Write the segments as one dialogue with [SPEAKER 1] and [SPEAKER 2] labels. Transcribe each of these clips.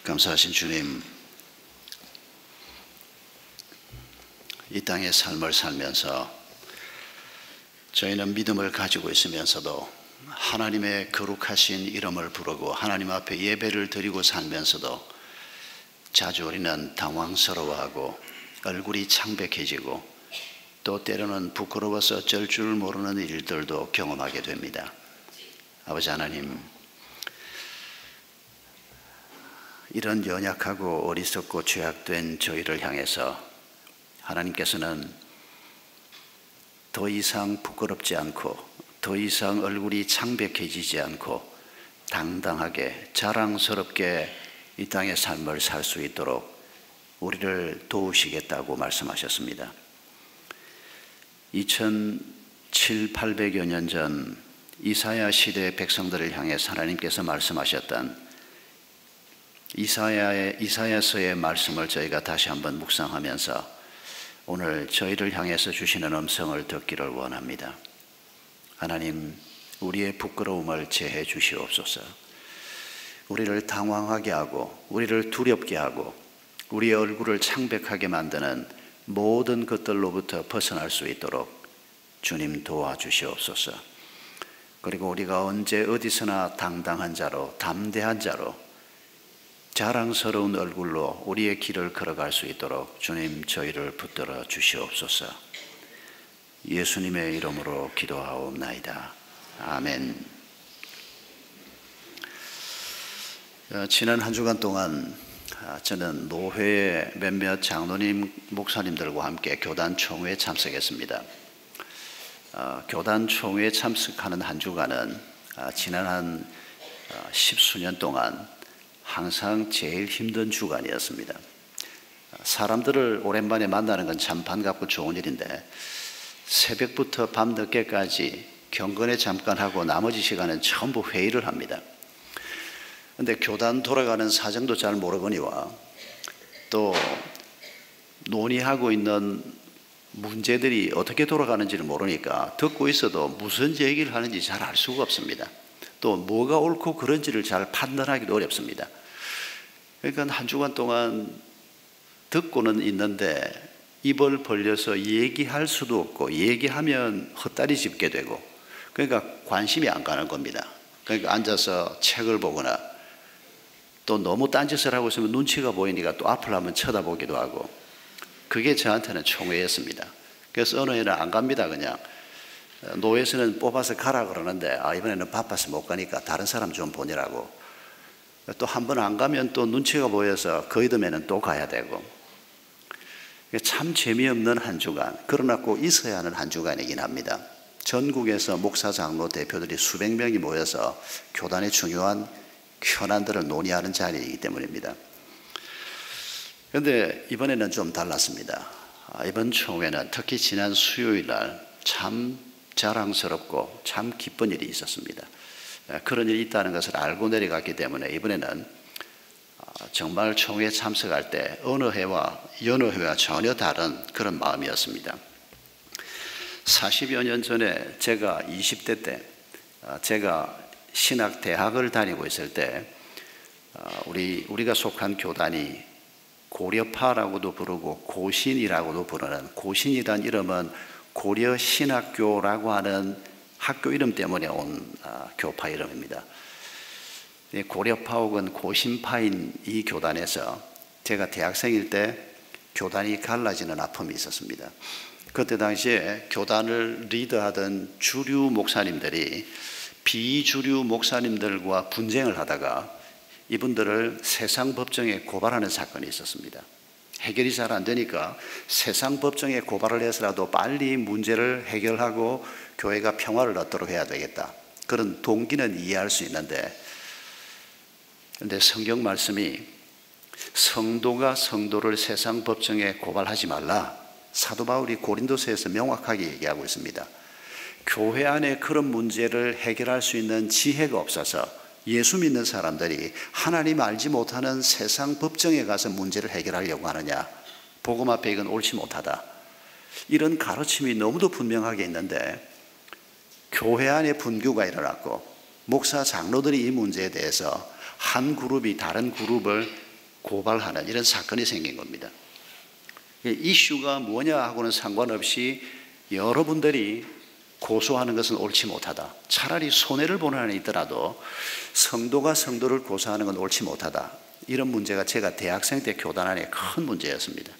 [SPEAKER 1] 감사하신 주님, 이 땅의 삶을 살면서 저희는 믿음을 가지고 있으면서도 하나님의 거룩하신 이름을 부르고 하나님 앞에 예배를 드리고 살면서도 자주 우리는 당황스러워하고 얼굴이 창백해지고 또 때로는 부끄러워서 어쩔 줄 모르는 일들도 경험하게 됩니다. 아버지 하나님, 이런 연약하고 어리석고 죄악된 저희를 향해서 하나님께서는 더 이상 부끄럽지 않고 더 이상 얼굴이 창백해지지 않고 당당하게 자랑스럽게 이 땅의 삶을 살 수 있도록 우리를 도우시겠다고 말씀하셨습니다. 2007, 800여 년 전 이사야 시대의 백성들을 향해 하나님께서 말씀하셨던 이사야서의 말씀을 저희가 다시 한번 묵상하면서 오늘 저희를 향해서 주시는 음성을 듣기를 원합니다. 하나님, 우리의 부끄러움을 제해 주시옵소서. 우리를 당황하게 하고 우리를 두렵게 하고 우리의 얼굴을 창백하게 만드는 모든 것들로부터 벗어날 수 있도록 주님 도와주시옵소서. 그리고 우리가 언제 어디서나 당당한 자로, 담대한 자로, 자랑스러운 얼굴로 우리의 길을 걸어갈 수 있도록 주님 저희를 붙들어 주시옵소서. 예수님의 이름으로 기도하옵나이다. 아멘. 지난 한 주간 동안 저는 노회의 몇몇 장로님, 목사님들과 함께 교단 총회에 참석했습니다. 교단 총회에 참석하는 한 주간은 지난 한 10수년 동안 항상 제일 힘든 주간이었습니다. 사람들을 오랜만에 만나는 건 참 반갑고 좋은 일인데 새벽부터 밤늦게까지 경건에 잠깐 하고 나머지 시간은 전부 회의를 합니다. 그런데 교단 돌아가는 사정도 잘 모르거니와 또 논의하고 있는 문제들이 어떻게 돌아가는지를 모르니까 듣고 있어도 무슨 얘기를 하는지 잘 알 수가 없습니다. 또 뭐가 옳고 그른지를 잘 판단하기도 어렵습니다. 그러니까 한 주간 동안 듣고는 있는데 입을 벌려서 얘기할 수도 없고 얘기하면 헛다리 짚게 되고 그러니까 관심이 안 가는 겁니다. 그러니까 앉아서 책을 보거나 또 너무 딴짓을 하고 있으면 눈치가 보이니까 또 앞을 한번 쳐다보기도 하고 그게 저한테는 총회였습니다. 그래서 어느 해는 안 갑니다. 그냥 노회에서는 뽑아서 가라 그러는데 이번에는 바빠서 못 가니까 다른 사람 좀 보내라고 또 한 번 안 가면 또 눈치가 보여서 거의듬에는 또 가야 되고 참 재미없는 한 주간, 그러나 꼭 있어야 하는 한 주간이긴 합니다. 전국에서 목사 장로 대표들이 수백 명이 모여서 교단의 중요한 현안들을 논의하는 자리이기 때문입니다. 그런데 이번에는 좀 달랐습니다. 이번 총회는 특히 지난 수요일 날 참 자랑스럽고 참 기쁜 일이 있었습니다. 그런 일이 있다는 것을 알고 내려갔기 때문에 이번에는 정말 총회에 참석할 때 어느 해와 여느 해와 전혀 다른 그런 마음이었습니다. 40여 년 전에 제가 20대 때 제가 신학대학을 다니고 있을 때 우리가 속한 교단이 고려파라고도 부르고 고신이라고도 부르는, 고신이란 이름은 고려신학교라고 하는 학교 이름 때문에 온 교파 이름입니다. 고려파 혹은 고신파인 이 교단에서 제가 대학생일 때 교단이 갈라지는 아픔이 있었습니다. 그때 당시에 교단을 리더하던 주류 목사님들이 비주류 목사님들과 분쟁을 하다가 이분들을 세상 법정에 고발하는 사건이 있었습니다. 해결이 잘 안 되니까 세상 법정에 고발을 해서라도 빨리 문제를 해결하고 교회가 평화를 얻도록 해야 되겠다. 그런 동기는 이해할 수 있는데 그런데 성경 말씀이 성도가 성도를 세상 법정에 고발하지 말라. 사도 바울이 고린도서에서 명확하게 얘기하고 있습니다. 교회 안에 그런 문제를 해결할 수 있는 지혜가 없어서 예수 믿는 사람들이 하나님 알지 못하는 세상 법정에 가서 문제를 해결하려고 하느냐. 복음 앞에 이건 옳지 못하다. 이런 가르침이 너무도 분명하게 있는데 교회 안에 분규가 일어났고 목사 장로들이 이 문제에 대해서 한 그룹이 다른 그룹을 고발하는 이런 사건이 생긴 겁니다. 이슈가 뭐냐 하고는 상관없이 여러분들이 고소하는 것은 옳지 못하다. 차라리 손해를 보는 한이 있더라도 성도가 성도를 고소하는 건 옳지 못하다. 이런 문제가 제가 대학생 때 교단 안에 큰 문제였습니다.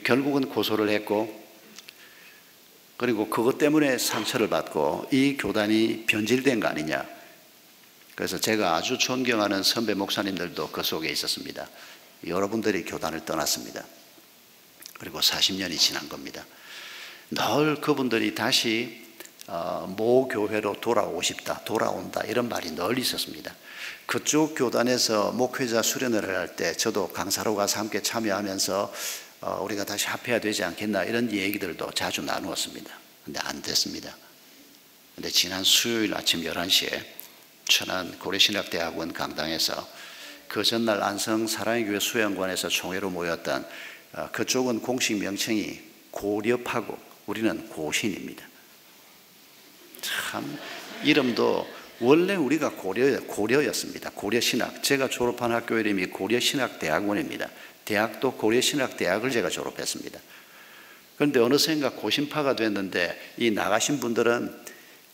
[SPEAKER 1] 결국은 고소를 했고, 그리고 그것 때문에 상처를 받고 이 교단이 변질된 거 아니냐. 그래서 제가 아주 존경하는 선배 목사님들도 그 속에 있었습니다. 여러분들이 교단을 떠났습니다. 그리고 40년이 지난 겁니다. 늘 그분들이 다시 모 교회로 돌아오고 싶다, 돌아온다 이런 말이 늘 있었습니다. 그쪽 교단에서 목회자 수련회를 할 때 저도 강사로 가서 함께 참여하면서 우리가 다시 합해야 되지 않겠나 이런 얘기들도 자주 나누었습니다. 근데 안 됐습니다. 근데 지난 수요일 아침 11시에 천안 고려신학대학원 강당에서 그 전날 안성 사랑의 교회 수양관에서 총회로 모였던 그쪽은 공식 명칭이 고려파고 우리는 고신입니다. 참 이름도 원래 우리가 고려였습니다. 고려신학. 제가 졸업한 학교 이름이 고려신학대학원입니다. 대학도 고려신학대학을 제가 졸업했습니다. 그런데 어느샌가 고신파가 됐는데 이 나가신 분들은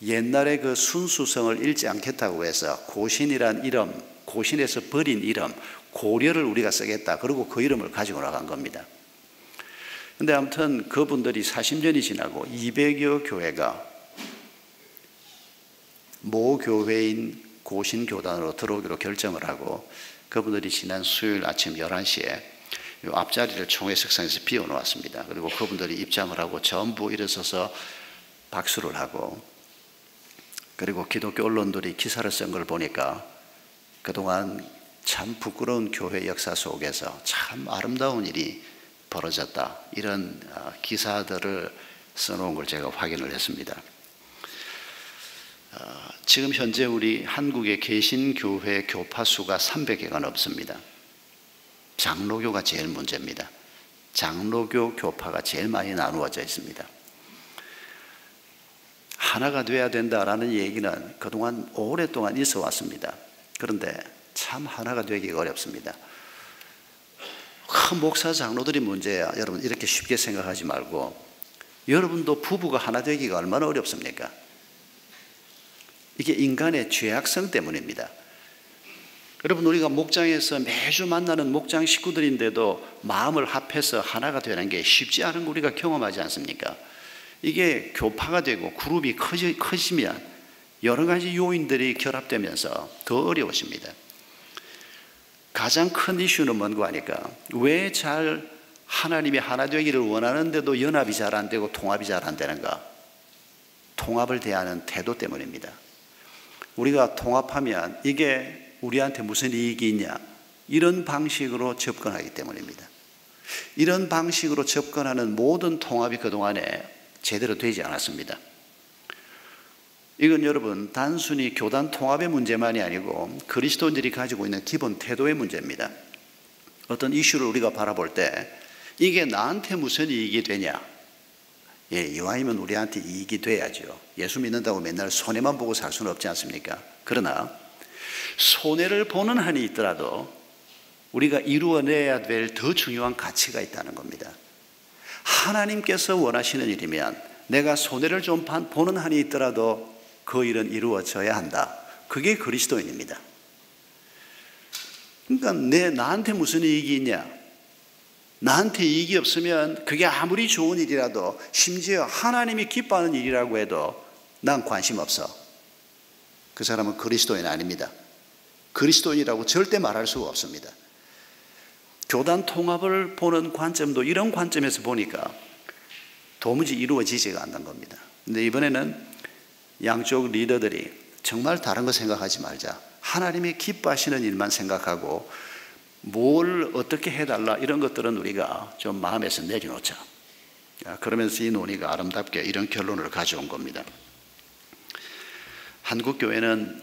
[SPEAKER 1] 옛날에 그 순수성을 잃지 않겠다고 해서 고신이란 이름, 고신에서 버린 이름, 고려를 우리가 쓰겠다. 그리고 그 이름을 가지고 나간 겁니다. 근데 아무튼 그분들이 40년이 지나고 200여 교회가 모 교회인 고신교단으로 들어오기로 결정을 하고 그분들이 지난 수요일 아침 11시에 이 앞자리를 총회 석상에서 비워놓았습니다. 그리고 그분들이 입장을 하고 전부 일어서서 박수를 하고, 그리고 기독교 언론들이 기사를 쓴 걸 보니까 그동안 참 부끄러운 교회 역사 속에서 참 아름다운 일이 벌어졌다, 이런 기사들을 써놓은 걸 제가 확인을 했습니다. 지금 현재 우리 한국의 개신교회 교파 수가 300개가 넘습니다. 장로교가 제일 문제입니다. 장로교 교파가 제일 많이 나누어져 있습니다. 하나가 돼야 된다라는 얘기는 그동안 오랫동안 있어 왔습니다. 그런데 참 하나가 되기가 어렵습니다. 목사 장로들이 문제야. 여러분 이렇게 쉽게 생각하지 말고, 여러분도 부부가 하나 되기가 얼마나 어렵습니까? 이게 인간의 죄악성 때문입니다. 여러분 우리가 목장에서 매주 만나는 목장 식구들인데도 마음을 합해서 하나가 되는 게 쉽지 않은 거 우리가 경험하지 않습니까? 이게 교파가 되고 그룹이 커지면 여러 가지 요인들이 결합되면서 더 어려워집니다. 가장 큰 이슈는 뭔가 하니까 왜 잘 하나님이 하나 되기를 원하는데도 연합이 잘 안 되고 통합이 잘 안 되는가? 통합을 대하는 태도 때문입니다. 우리가 통합하면 이게 우리한테 무슨 이익이 있냐? 이런 방식으로 접근하기 때문입니다. 이런 방식으로 접근하는 모든 통합이 그동안에 제대로 되지 않았습니다. 이건 여러분 단순히 교단 통합의 문제만이 아니고 그리스도인들이 가지고 있는 기본 태도의 문제입니다. 어떤 이슈를 우리가 바라볼 때 이게 나한테 무슨 이익이 되냐? 이왕이면 우리한테 이익이 돼야죠. 예수 믿는다고 맨날 손해만 보고 살 수는 없지 않습니까? 그러나 손해를 보는 한이 있더라도 우리가 이루어내야 될 더 중요한 가치가 있다는 겁니다. 하나님께서 원하시는 일이면 내가 손해를 좀 보는 한이 있더라도 그 일은 이루어져야 한다. 그게 그리스도인입니다. 그러니까 나한테 무슨 이익이 있냐? 나한테 이익이 없으면 그게 아무리 좋은 일이라도, 심지어 하나님이 기뻐하는 일이라고 해도 난 관심 없어. 그 사람은 그리스도인 아닙니다. 그리스도인이라고 절대 말할 수가 없습니다. 교단 통합을 보는 관점도 이런 관점에서 보니까 도무지 이루어지지가 않는 겁니다. 근데 이번에는 양쪽 리더들이 정말 다른 거 생각하지 말자. 하나님이 기뻐하시는 일만 생각하고 뭘 어떻게 해달라 이런 것들은 우리가 좀 마음에서 내려놓자. 그러면서 이 논의가 아름답게 이런 결론을 가져온 겁니다. 한국교회는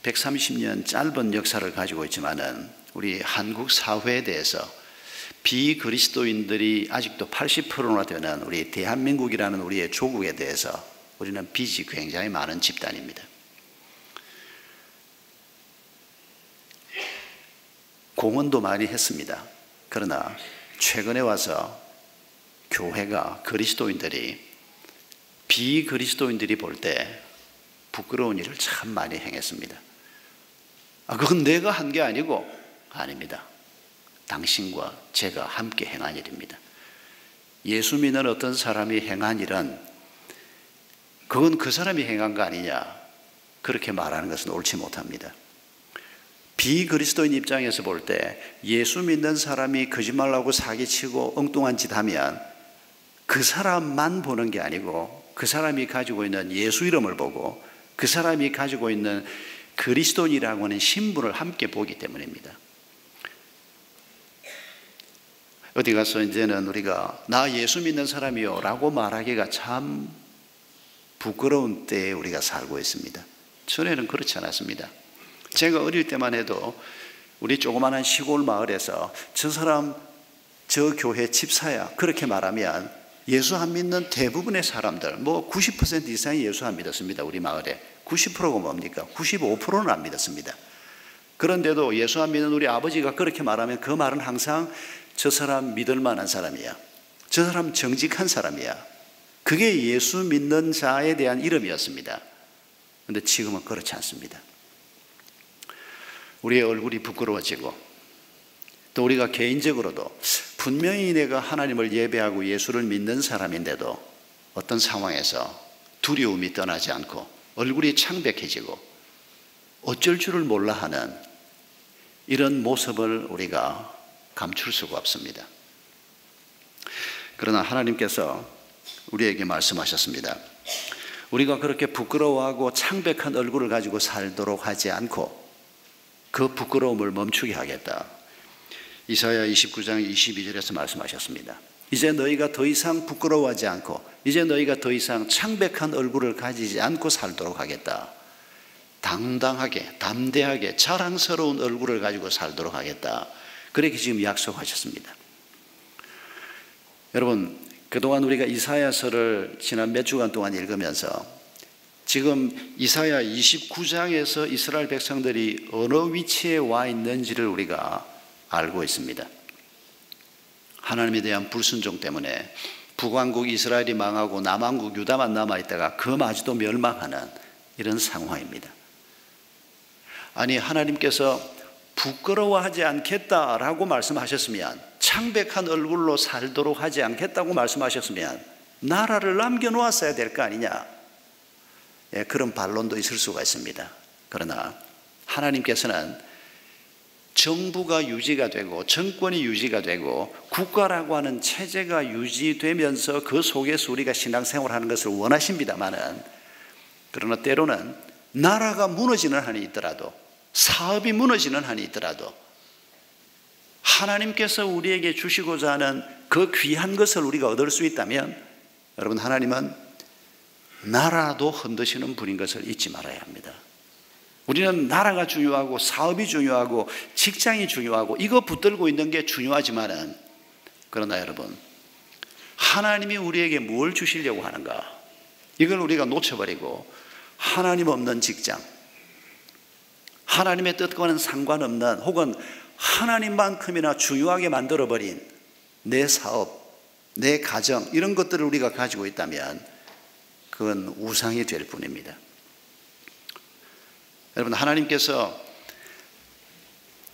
[SPEAKER 1] 130년 짧은 역사를 가지고 있지만은 우리 한국 사회에 대해서 비그리스도인들이 아직도 80%나 되는 우리 대한민국이라는 우리의 조국에 대해서 우리는 빚이 굉장히 많은 집단입니다. 공헌도 많이 했습니다. 그러나 최근에 와서 교회가 그리스도인들이 비그리스도인들이 볼 때 부끄러운 일을 참 많이 행했습니다. 그건 내가 한 게 아니고, 아닙니다. 당신과 제가 함께 행한 일입니다. 예수 믿는 어떤 사람이 행한 일은 그건 그 사람이 행한 거 아니냐, 그렇게 말하는 것은 옳지 못합니다. 비그리스도인 입장에서 볼 때 예수 믿는 사람이 거짓말하고 사기치고 엉뚱한 짓 하면 그 사람만 보는 게 아니고 그 사람이 가지고 있는 예수 이름을 보고 그 사람이 가지고 있는 그리스도인이라고 하는 신분을 함께 보기 때문입니다. 어디 가서 이제는 우리가 나 예수 믿는 사람이요 라고 말하기가 참 부끄러운 때에 우리가 살고 있습니다. 전에는 그렇지 않았습니다. 제가 어릴 때만 해도 우리 조그마한 시골 마을에서 저 사람 저 교회 집사야 그렇게 말하면 예수 안 믿는 대부분의 사람들, 90% 이상이 예수 안 믿었습니다. 우리 마을에 90%가 뭡니까? 95%는 안 믿었습니다. 그런데도 예수 안 믿는 우리 아버지가 그렇게 말하면 그 말은 항상 저 사람 믿을 만한 사람이야, 저 사람 정직한 사람이야, 그게 예수 믿는 자에 대한 이름이었습니다. 그런데 지금은 그렇지 않습니다. 우리의 얼굴이 부끄러워지고 또 우리가 개인적으로도 분명히 내가 하나님을 예배하고 예수를 믿는 사람인데도 어떤 상황에서 두려움이 떠나지 않고 얼굴이 창백해지고 어쩔 줄을 몰라 하는 이런 모습을 우리가 감출 수가 없습니다. 그러나 하나님께서 우리에게 말씀하셨습니다. 우리가 그렇게 부끄러워하고 창백한 얼굴을 가지고 살도록 하지 않고 그 부끄러움을 멈추게 하겠다. 이사야 29장 22절에서 말씀하셨습니다. 이제 너희가 더 이상 부끄러워하지 않고 이제 너희가 더 이상 창백한 얼굴을 가지지 않고 살도록 하겠다. 당당하게 담대하게 자랑스러운 얼굴을 가지고 살도록 하겠다. 그렇게 지금 약속하셨습니다. 여러분, 그동안 우리가 이사야서를 지난 몇 주간 동안 읽으면서 지금 이사야 29장에서 이스라엘 백성들이 어느 위치에 와 있는지를 우리가 알고 있습니다. 하나님에 대한 불순종 때문에 북왕국 이스라엘이 망하고 남왕국 유다만 남아있다가 그마저도 멸망하는 이런 상황입니다. 아니, 하나님께서 부끄러워하지 않겠다라고 말씀하셨으면, 창백한 얼굴로 살도록 하지 않겠다고 말씀하셨으면 나라를 남겨놓았어야 될 거 아니냐, 그런 반론도 있을 수가 있습니다. 그러나 하나님께서는 정부가 유지가 되고 정권이 유지가 되고 국가라고 하는 체제가 유지되면서 그 속에서 우리가 신앙생활하는 것을 원하십니다마는, 그러나 때로는 나라가 무너지는 한이 있더라도, 사업이 무너지는 한이 있더라도 하나님께서 우리에게 주시고자 하는 그 귀한 것을 우리가 얻을 수 있다면, 여러분, 하나님은 나라도 흔드시는 분인 것을 잊지 말아야 합니다. 우리는 나라가 중요하고 사업이 중요하고 직장이 중요하고 이거 붙들고 있는 게 중요하지만은, 그러나 여러분, 하나님이 우리에게 뭘 주시려고 하는가, 이걸 우리가 놓쳐버리고 하나님 없는 직장, 하나님의 뜻과는 상관없는 혹은 하나님만큼이나 중요하게 만들어버린 내 사업, 내 가정, 이런 것들을 우리가 가지고 있다면 그건 우상이 될 뿐입니다. 여러분, 하나님께서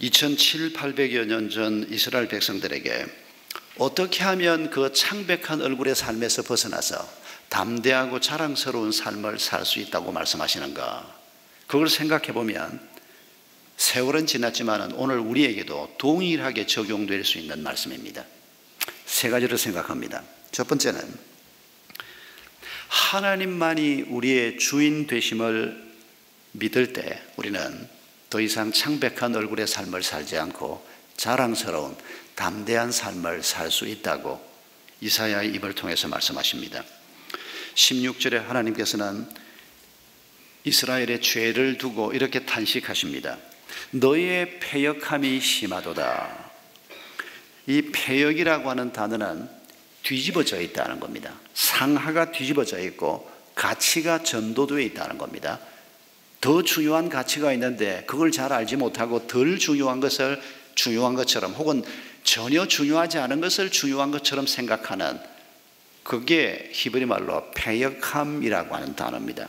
[SPEAKER 1] 2700~800여 년 전 이스라엘 백성들에게 어떻게 하면 그 창백한 얼굴의 삶에서 벗어나서 담대하고 자랑스러운 삶을 살 수 있다고 말씀하시는가, 그걸 생각해 보면 세월은 지났지만 오늘 우리에게도 동일하게 적용될 수 있는 말씀입니다. 세 가지를 생각합니다. 첫 번째는 하나님만이 우리의 주인 되심을 믿을 때 우리는 더 이상 창백한 얼굴의 삶을 살지 않고 자랑스러운 담대한 삶을 살 수 있다고 이사야의 입을 통해서 말씀하십니다. 16절에 하나님께서는 이스라엘의 죄를 두고 이렇게 탄식하십니다. 너희의 패역함이 심하도다. 이 패역이라고 하는 단어는 뒤집어져 있다는 겁니다. 상하가 뒤집어져 있고 가치가 전도되어 있다는 겁니다. 더 중요한 가치가 있는데 그걸 잘 알지 못하고 덜 중요한 것을 중요한 것처럼, 혹은 전혀 중요하지 않은 것을 중요한 것처럼 생각하는, 그게 히브리 말로 패역함이라고 하는 단어입니다.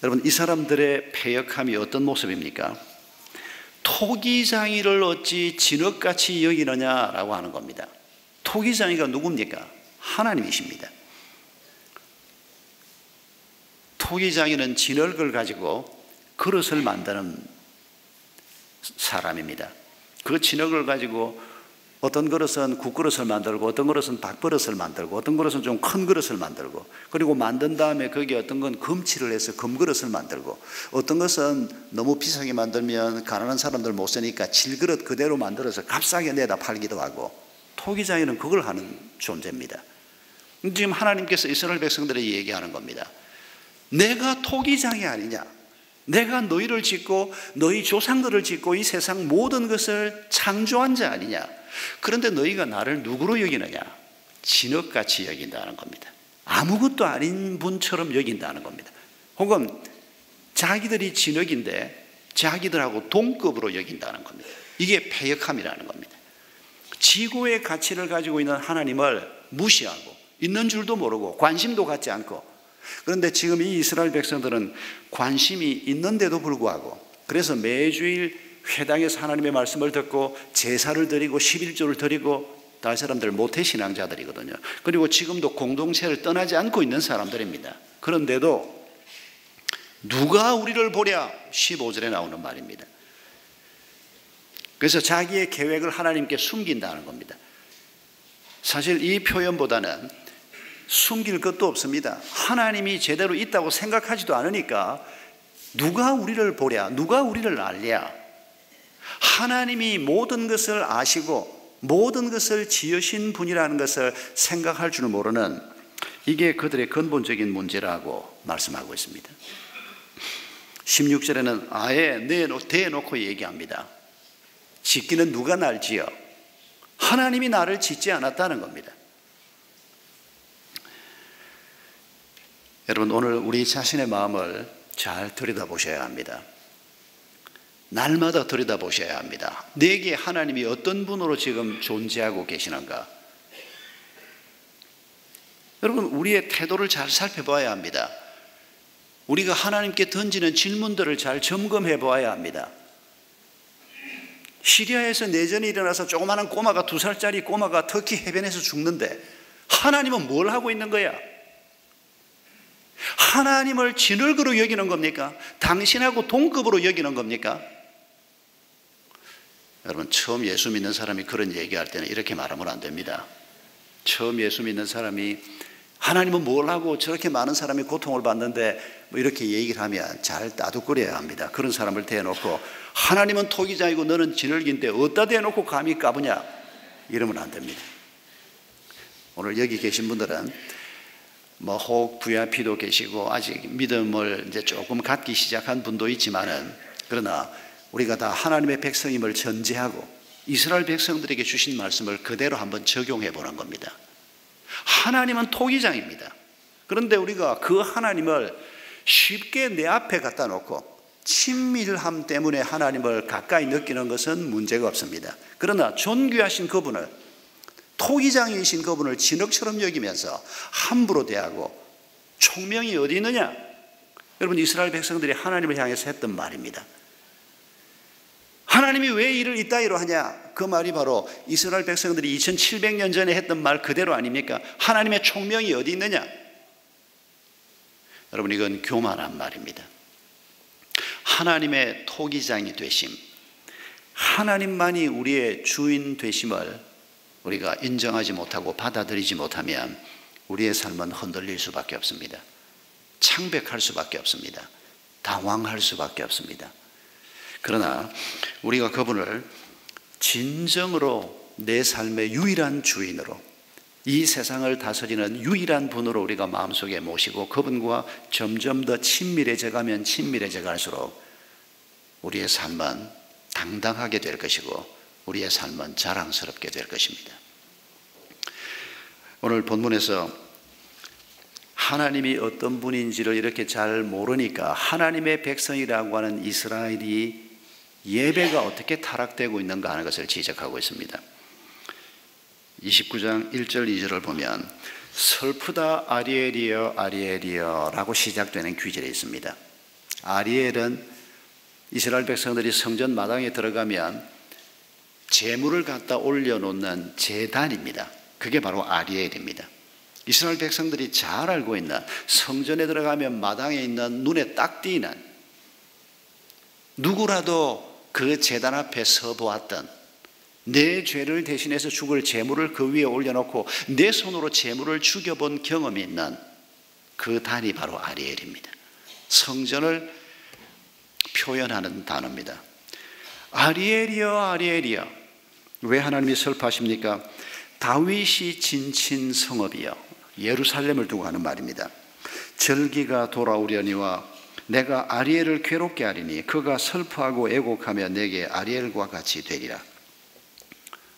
[SPEAKER 1] 여러분, 이 사람들의 패역함이 어떤 모습입니까? 토기장이를 어찌 진흙같이 여기느냐라고 하는 겁니다. 토기장이가 누굽니까? 하나님이십니다. 토기장이는 진흙을 가지고 그릇을 만드는 사람입니다. 그 진흙을 가지고 어떤 그릇은 국그릇을 만들고, 어떤 그릇은 밥그릇을 만들고, 어떤 그릇은 좀 큰 그릇을 만들고, 그리고 만든 다음에 거기에 어떤 건 금칠을 해서 금그릇을 만들고, 어떤 것은 너무 비싸게 만들면 가난한 사람들 못 쓰니까 질그릇 그대로 만들어서 값싸게 내다 팔기도 하고, 토기장이는 그걸 하는 존재입니다. 지금 하나님께서 이스라엘 백성들에게 얘기하는 겁니다. 내가 토기장이 아니냐? 내가 너희를 짓고 너희 조상들을 짓고 이 세상 모든 것을 창조한 자 아니냐? 그런데 너희가 나를 누구로 여기느냐? 진흙같이 여긴다는 겁니다. 아무것도 아닌 분처럼 여긴다는 겁니다. 혹은 자기들이 진흙인데 자기들하고 동급으로 여긴다는 겁니다. 이게 패역함이라는 겁니다. 지고의 가치를 가지고 있는 하나님을 무시하고, 있는 줄도 모르고 관심도 갖지 않고, 그런데 지금 이 이스라엘 백성들은 관심이 있는데도 불구하고, 그래서 매주일 회당에서 하나님의 말씀을 듣고 제사를 드리고 11조를 드리고, 다른 사람들 모태신앙자들이거든요. 그리고 지금도 공동체를 떠나지 않고 있는 사람들입니다. 그런데도 누가 우리를 보랴? 15절에 나오는 말입니다. 그래서 자기의 계획을 하나님께 숨긴다는 겁니다. 사실 이 표현보다는 숨길 것도 없습니다. 하나님이 제대로 있다고 생각하지도 않으니까 누가 우리를 보랴? 누가 우리를 알랴? 하나님이 모든 것을 아시고 모든 것을 지으신 분이라는 것을 생각할 줄 모르는, 이게 그들의 근본적인 문제라고 말씀하고 있습니다. 16절에는 아예 대놓고 얘기합니다. 짓기는 누가 날 지어? 하나님이 나를 짓지 않았다는 겁니다. 여러분, 오늘 우리 자신의 마음을 잘 들여다보셔야 합니다. 날마다 들여다보셔야 합니다. 내게 하나님이 어떤 분으로 지금 존재하고 계시는가? 여러분, 우리의 태도를 잘 살펴봐야 합니다. 우리가 하나님께 던지는 질문들을 잘 점검해 보아야 합니다. 시리아에서 내전이 일어나서 조그마한 꼬마가, 2살짜리 꼬마가 터키 해변에서 죽는데 하나님은 뭘 하고 있는 거야? 하나님을 진흙으로 여기는 겁니까? 당신하고 동급으로 여기는 겁니까? 여러분, 처음 예수 믿는 사람이 그런 얘기할 때는 이렇게 말하면 안 됩니다. 처음 예수 믿는 사람이 하나님은 뭘 하고 저렇게 많은 사람이 고통을 받는데 뭐 이렇게 얘기를 하면 잘 따둑거려야 합니다. 그런 사람을 대놓고 하나님은 토기장이고 너는 진흙인데 어디다 대놓고 감히 까부냐? 이러면 안 됩니다. 오늘 여기 계신 분들은 뭐 혹 VIP도 계시고 아직 믿음을 이제 조금 갖기 시작한 분도 있지만은, 그러나 우리가 다 하나님의 백성임을 전제하고 이스라엘 백성들에게 주신 말씀을 그대로 한번 적용해 보는 겁니다. 하나님은 토기장입니다. 그런데 우리가 그 하나님을 쉽게 내 앞에 갖다 놓고 친밀함 때문에 하나님을 가까이 느끼는 것은 문제가 없습니다. 그러나 존귀하신 그분을, 토기장이신 그분을 진흙처럼 여기면서 함부로 대하고 총명이 어디 있느냐? 여러분, 이스라엘 백성들이 하나님을 향해서 했던 말입니다. 하나님이 왜 일을 이따위로 하냐? 그 말이 바로 이스라엘 백성들이 2700년 전에 했던 말 그대로 아닙니까? 하나님의 총명이 어디 있느냐? 여러분, 이건 교만한 말입니다. 하나님의 토기장이 되심, 하나님만이 우리의 주인 되심을 우리가 인정하지 못하고 받아들이지 못하면 우리의 삶은 흔들릴 수밖에 없습니다. 창백할 수밖에 없습니다. 당황할 수밖에 없습니다. 그러나 우리가 그분을 진정으로 내 삶의 유일한 주인으로, 이 세상을 다스리는 유일한 분으로 우리가 마음속에 모시고 그분과 점점 더 친밀해져 가면 친밀해져 갈수록 우리의 삶은 당당하게 될 것이고 우리의 삶은 자랑스럽게 될 것입니다. 오늘 본문에서 하나님이 어떤 분인지를 이렇게 잘 모르니까 하나님의 백성이라고 하는 이스라엘이 예배가 어떻게 타락되고 있는가 하는 것을 지적하고 있습니다. 29장 1절 2절을 보면 슬프다 아리엘이여 아리엘이여 라고 시작되는 귀절이 있습니다. 아리엘은 이스라엘 백성들이 성전 마당에 들어가면 제물을 갖다 올려놓는 제단입니다. 그게 바로 아리엘입니다. 이스라엘 백성들이 잘 알고 있는, 성전에 들어가면 마당에 있는 눈에 딱 띄는, 누구라도 그 제단 앞에 서보았던, 내 죄를 대신해서 죽을 제물을 그 위에 올려놓고 내 손으로 제물을 죽여본 경험이 있는 그 단이 바로 아리엘입니다. 성전을 표현하는 단어입니다. 아리엘이여 아리엘이여. 왜 하나님이 슬퍼하십니까? 다윗이 진친 성읍이여. 예루살렘을 두고 하는 말입니다. 절기가 돌아오려니와 내가 아리엘을 괴롭게 하리니 그가 슬퍼하고 애곡하며 내게 아리엘과 같이 되리라.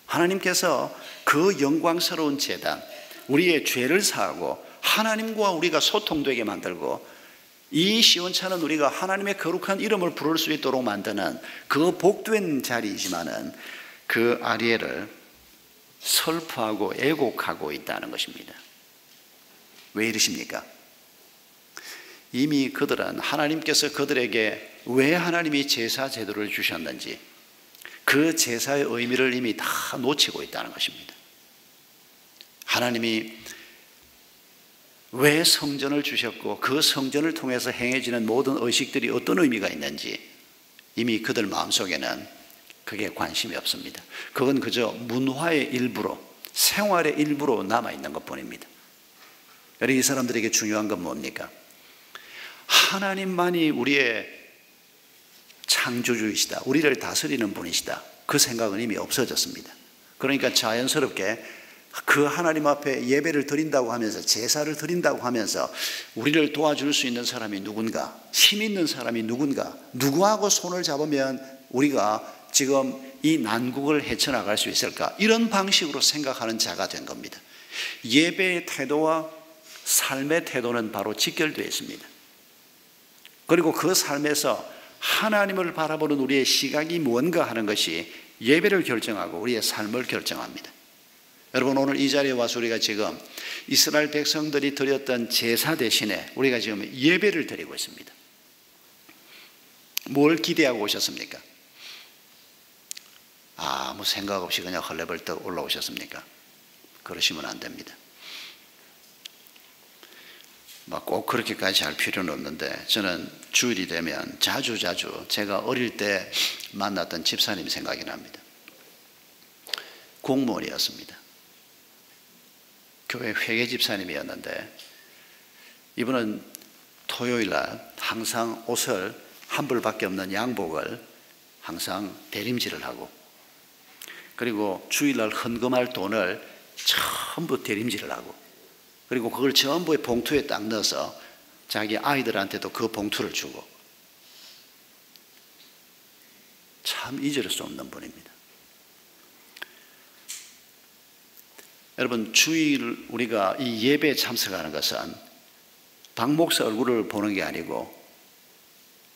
[SPEAKER 1] 하나님께서 그 영광스러운 제단, 우리의 죄를 사하고 하나님과 우리가 소통되게 만들고 이 시온산은 우리가 하나님의 거룩한 이름을 부를 수 있도록 만드는 그 복된 자리이지만은 그 아리엘을 슬퍼하고 애곡하고 있다는 것입니다. 왜 이러십니까? 이미 그들은 하나님께서 그들에게 왜 하나님이 제사 제도를 주셨는지 그 제사의 의미를 이미 다 놓치고 있다는 것입니다. 하나님이 왜 성전을 주셨고 그 성전을 통해서 행해지는 모든 의식들이 어떤 의미가 있는지 이미 그들 마음속에는 그게 관심이 없습니다. 그건 그저 문화의 일부로, 생활의 일부로 남아있는 것뿐입니다. 여러분, 이 사람들에게 중요한 건 뭡니까? 하나님만이 우리의 창조주이시다, 우리를 다스리는 분이시다, 그 생각은 이미 없어졌습니다. 그러니까 자연스럽게 그 하나님 앞에 예배를 드린다고 하면서, 제사를 드린다고 하면서 우리를 도와줄 수 있는 사람이 누군가, 힘 있는 사람이 누군가, 누구하고 손을 잡으면 우리가 지금 이 난국을 헤쳐나갈 수 있을까, 이런 방식으로 생각하는 자가 된 겁니다. 예배의 태도와 삶의 태도는 바로 직결되어 있습니다. 그리고 그 삶에서 하나님을 바라보는 우리의 시각이 뭔가 하는 것이 예배를 결정하고 우리의 삶을 결정합니다. 여러분, 오늘 이 자리에 와서 우리가 지금 이스라엘 백성들이 드렸던 제사 대신에 우리가 지금 예배를 드리고 있습니다. 뭘 기대하고 오셨습니까? 아무 생각 없이 그냥 헐레벌떡 올라오셨습니까? 그러시면 안 됩니다. 꼭 그렇게까지 할 필요는 없는데, 저는 주일이 되면 자주 제가 어릴 때 만났던 집사님 생각이 납니다. 공무원이었습니다. 교회 회계 집사님이었는데 이분은 토요일날 항상 옷을 한 벌밖에 없는 양복을 항상 대림질을 하고, 그리고 주일날 헌금할 돈을 전부 대림질을 하고, 그리고 그걸 전부 봉투에 딱 넣어서 자기 아이들한테도 그 봉투를 주고, 참 잊을 수 없는 분입니다. 여러분, 주일 우리가 이 예배에 참석하는 것은 박 목사 얼굴을 보는 게 아니고,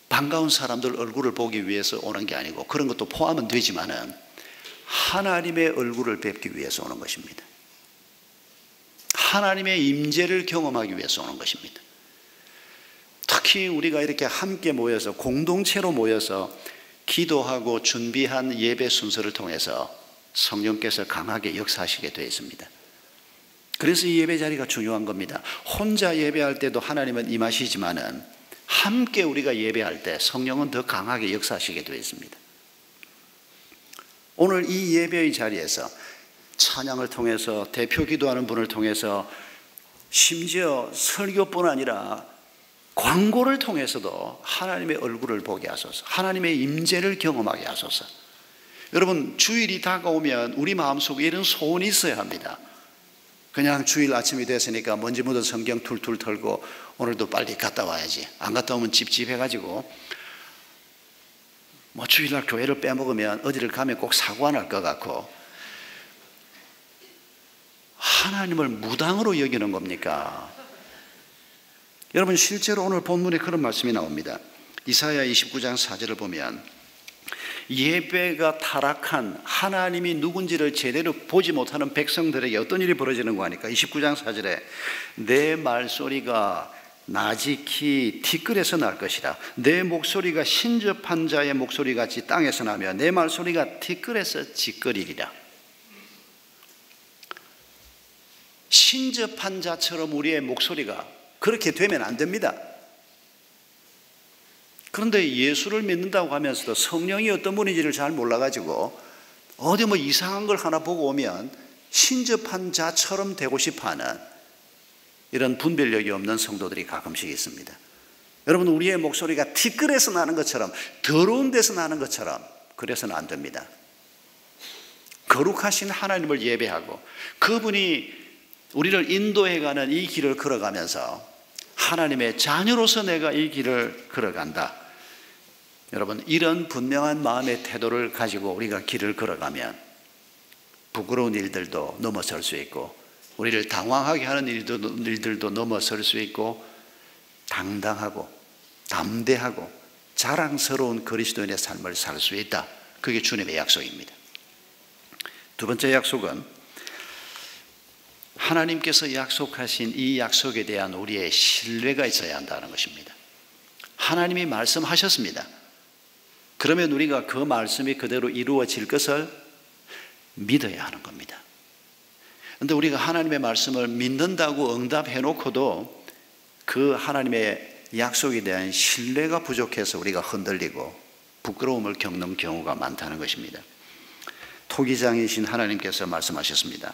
[SPEAKER 1] 반가운 사람들 얼굴을 보기 위해서 오는 게 아니고, 그런 것도 포함은 되지만은 하나님의 얼굴을 뵙기 위해서 오는 것입니다. 하나님의 임재를 경험하기 위해서 오는 것입니다. 특히 우리가 이렇게 함께 모여서, 공동체로 모여서 기도하고 준비한 예배 순서를 통해서 성령께서 강하게 역사하시게 되어 있습니다. 그래서 이 예배 자리가 중요한 겁니다. 혼자 예배할 때도 하나님은 임하시지만은 함께 우리가 예배할 때 성령은 더 강하게 역사하시게 되어 있습니다. 오늘 이 예배의 자리에서 찬양을 통해서, 대표 기도하는 분을 통해서, 심지어 설교뿐 아니라 광고를 통해서도 하나님의 얼굴을 보게 하소서, 하나님의 임재를 경험하게 하소서. 여러분, 주일이 다가오면 우리 마음속에 이런 소원이 있어야 합니다. 그냥 주일 아침이 됐으니까 먼지 묻은 성경 툴툴 털고 오늘도 빨리 갔다 와야지, 안 갔다 오면 찝찝해가지고 주일날 교회를 빼먹으면 어디를 가면 꼭 사고가 날 것 같고, 하나님을 무당으로 여기는 겁니까? 여러분, 실제로 오늘 본문에 그런 말씀이 나옵니다. 이사야 29장 4절을 보면 예배가 타락한 하나님이 누군지를 제대로 보지 못하는 백성들에게 어떤 일이 벌어지는 거 하니까 29장 4절에 내 말소리가 나지키 티끌에서 날 것이라. 내 목소리가 신접한 자의 목소리같이 땅에서 나며 내 말소리가 티끌에서 지끌이리라. 신접한 자처럼 우리의 목소리가 그렇게 되면 안 됩니다. 그런데 예수를 믿는다고 하면서도 성령이 어떤 분인지를 잘 몰라가지고 어디 뭐 이상한 걸 하나 보고 오면 신접한 자처럼 되고 싶어하는 이런 분별력이 없는 성도들이 가끔씩 있습니다. 여러분, 우리의 목소리가 티끌에서 나는 것처럼, 더러운 데서 나는 것처럼 그래서는 안 됩니다. 거룩하신 하나님을 예배하고 그분이 우리를 인도해가는 이 길을 걸어가면서 하나님의 자녀로서 내가 이 길을 걸어간다. 여러분, 이런 분명한 마음의 태도를 가지고 우리가 길을 걸어가면 부끄러운 일들도 넘어설 수 있고 우리를 당황하게 하는 일들도 넘어설 수 있고 당당하고 담대하고 자랑스러운 그리스도인의 삶을 살 수 있다. 그게 주님의 약속입니다. 두 번째 약속은 하나님께서 약속하신 이 약속에 대한 우리의 신뢰가 있어야 한다는 것입니다. 하나님이 말씀하셨습니다. 그러면 우리가 그 말씀이 그대로 이루어질 것을 믿어야 하는 겁니다. 그런데 우리가 하나님의 말씀을 믿는다고 응답해 놓고도 그 하나님의 약속에 대한 신뢰가 부족해서 우리가 흔들리고 부끄러움을 겪는 경우가 많다는 것입니다. 토기장이신 하나님께서 말씀하셨습니다.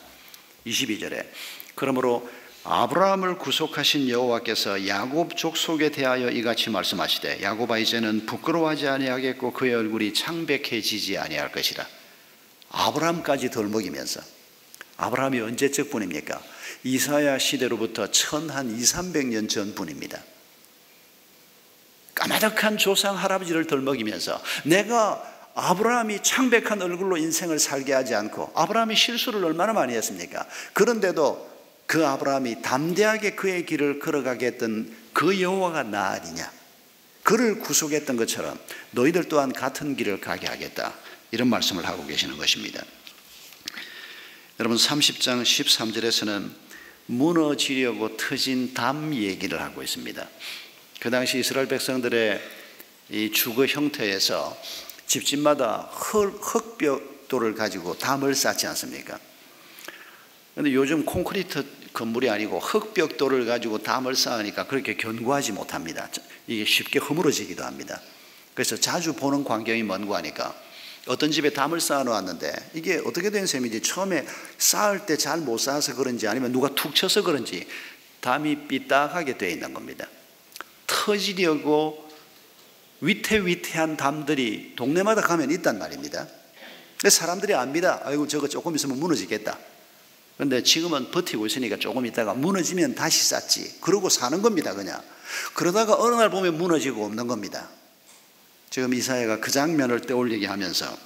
[SPEAKER 1] 22절에 그러므로 아브라함을 구속하신 여호와께서 야곱 족속에 대하여 이같이 말씀하시되 야곱아 이제는 부끄러워하지 아니하겠고 그의 얼굴이 창백해지지 아니할 것이라. 아브라함까지 덜먹이면서, 아브라함이 언제적 분입니까? 이사야 시대로부터 1200-300년 전 분입니다. 까마득한 조상 할아버지를 덜먹이면서 내가 아브라함이 창백한 얼굴로 인생을 살게 하지 않고, 아브라함이 실수를 얼마나 많이 했습니까? 그런데도 그 아브라함이 담대하게 그의 길을 걸어가게 했던 그 여호와가 나 아니냐, 그를 구속했던 것처럼 너희들 또한 같은 길을 가게 하겠다, 이런 말씀을 하고 계시는 것입니다. 여러분, 30장 13절에서는 무너지려고 트진 담 얘기를 하고 있습니다. 그 당시 이스라엘 백성들의 이 주거 형태에서 집집마다 흙벽돌을 가지고 담을 쌓지 않습니까? 그런데 요즘 콘크리트 건물이 아니고 흙벽돌을 가지고 담을 쌓으니까 그렇게 견고하지 못합니다. 이게 쉽게 허물어지기도 합니다. 그래서 자주 보는 광경이 뭔고 하니까 어떤 집에 담을 쌓아 놓았는데 이게 어떻게 된 셈인지 처음에 쌓을 때 잘 못 쌓아서 그런지 아니면 누가 툭 쳐서 그런지 담이 삐딱하게 되어 있는 겁니다. 터지려고 위태위태한 담들이 동네마다 가면 있단 말입니다. 사람들이 압니다. 아이고 저거 조금 있으면 무너지겠다. 그런데 지금은 버티고 있으니까 조금 있다가 무너지면 다시 쌓지, 그러고 사는 겁니다. 그냥 그러다가 어느 날 보면 무너지고 없는 겁니다. 지금 이사야가 그 장면을 떠올리게 하면서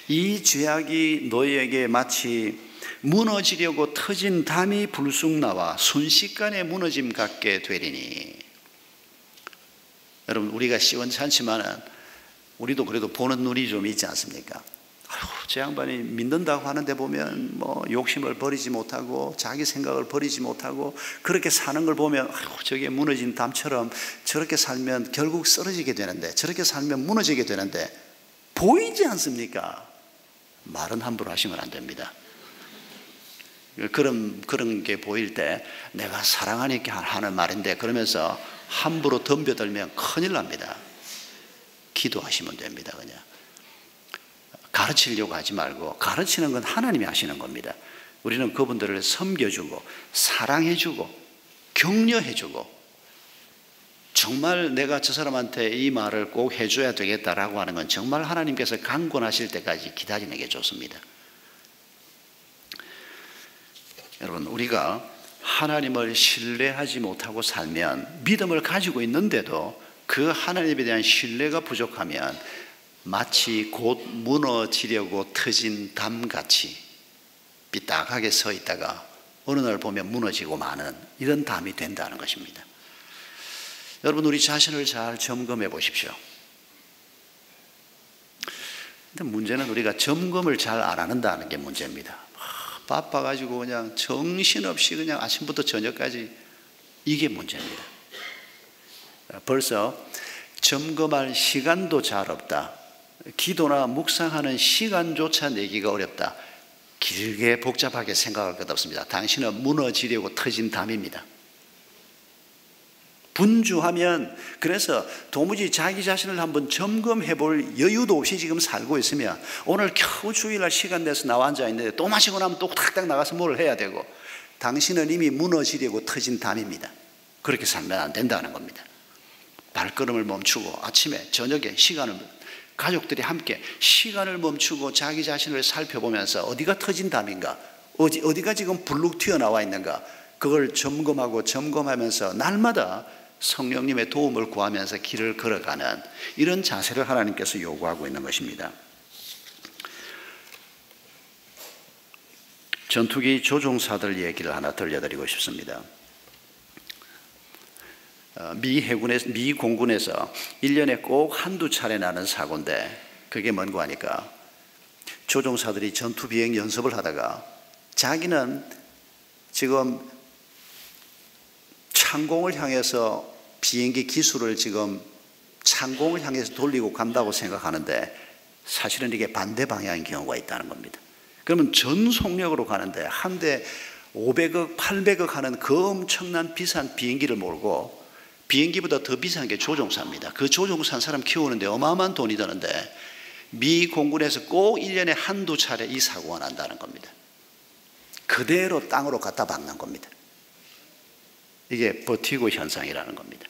[SPEAKER 1] 이 죄악이 너희에게 마치 무너지려고 터진 담이 불쑥 나와 순식간에 무너짐 같게 되리니. 여러분, 우리가 시원찮지만은 우리도 그래도 보는 눈이 좀 있지 않습니까? 아유, 저 양반이 믿는다고 하는데 보면 뭐 욕심을 버리지 못하고 자기 생각을 버리지 못하고 그렇게 사는 걸 보면 아유, 저게 무너진 담처럼 저렇게 살면 결국 쓰러지게 되는데, 저렇게 살면 무너지게 되는데 보이지 않습니까? 말은 함부로 하시면 안 됩니다. 그런 게 보일 때 내가 사랑하니까 하는 말인데 그러면서 함부로 덤벼들면 큰일 납니다. 기도하시면 됩니다. 그냥 가르치려고 하지 말고, 가르치는 건 하나님이 하시는 겁니다. 우리는 그분들을 섬겨주고 사랑해주고 격려해주고, 정말 내가 저 사람한테 이 말을 꼭 해줘야 되겠다라고 하는 건 정말 하나님께서 강권하실 때까지 기다리는 게 좋습니다. 여러분, 우리가 하나님을 신뢰하지 못하고 살면, 믿음을 가지고 있는데도 그 하나님에 대한 신뢰가 부족하면 마치 곧 무너지려고 터진 담같이 삐딱하게 서 있다가 어느 날 보면 무너지고 마는 이런 담이 된다는 것입니다. 여러분, 우리 자신을 잘 점검해 보십시오. 근데 문제는 우리가 점검을 잘 안 한다는 게 문제입니다. 바빠가지고 그냥 정신없이 그냥 아침부터 저녁까지, 이게 문제입니다. 벌써 점검할 시간도 잘 없다. 기도나 묵상하는 시간조차 내기가 어렵다. 길게 복잡하게 생각할 것 없습니다. 당신은 무너지려고 터진 담입니다. 분주하면, 그래서 도무지 자기 자신을 한번 점검해 볼 여유도 없이 지금 살고 있으면, 오늘 겨우 주일날 시간 내서 나와 앉아 있는데 또 마시고 나면 또 탁탁 나가서 뭘 해야 되고, 당신은 이미 무너지려고 터진 담입니다. 그렇게 살면 안 된다는 겁니다. 발걸음을 멈추고 아침에 저녁에 시간을, 가족들이 함께 시간을 멈추고 자기 자신을 살펴보면서 어디가 터진 담인가, 어디가 지금 불룩 튀어나와 있는가, 그걸 점검하면서 날마다 성령님의 도움을 구하면서 길을 걸어가는 이런 자세를 하나님께서 요구하고 있는 것입니다. 전투기 조종사들 얘기를 하나 들려드리고 싶습니다. 미 공군에서 1년에 꼭 한두 차례 나는 사고인데, 그게 뭔고 하니까 조종사들이 전투 비행 연습을 하다가 자기는 지금 창공을 향해서 비행기 기술을 지금 창공을 향해서 돌리고 간다고 생각하는데, 사실은 이게 반대 방향인 경우가 있다는 겁니다. 그러면 전 속력으로 가는데 한 대 500억, 800억 하는 그 엄청난 비싼 비행기를 몰고, 비행기보다 더 비싼 게 조종사입니다. 그 조종사 한 사람 키우는데 어마어마한 돈이 드는데, 미 공군에서 꼭 1년에 한두 차례 이 사고가 난다는 겁니다. 그대로 땅으로 갖다 박는 겁니다. 이게 버티고 현상이라는 겁니다.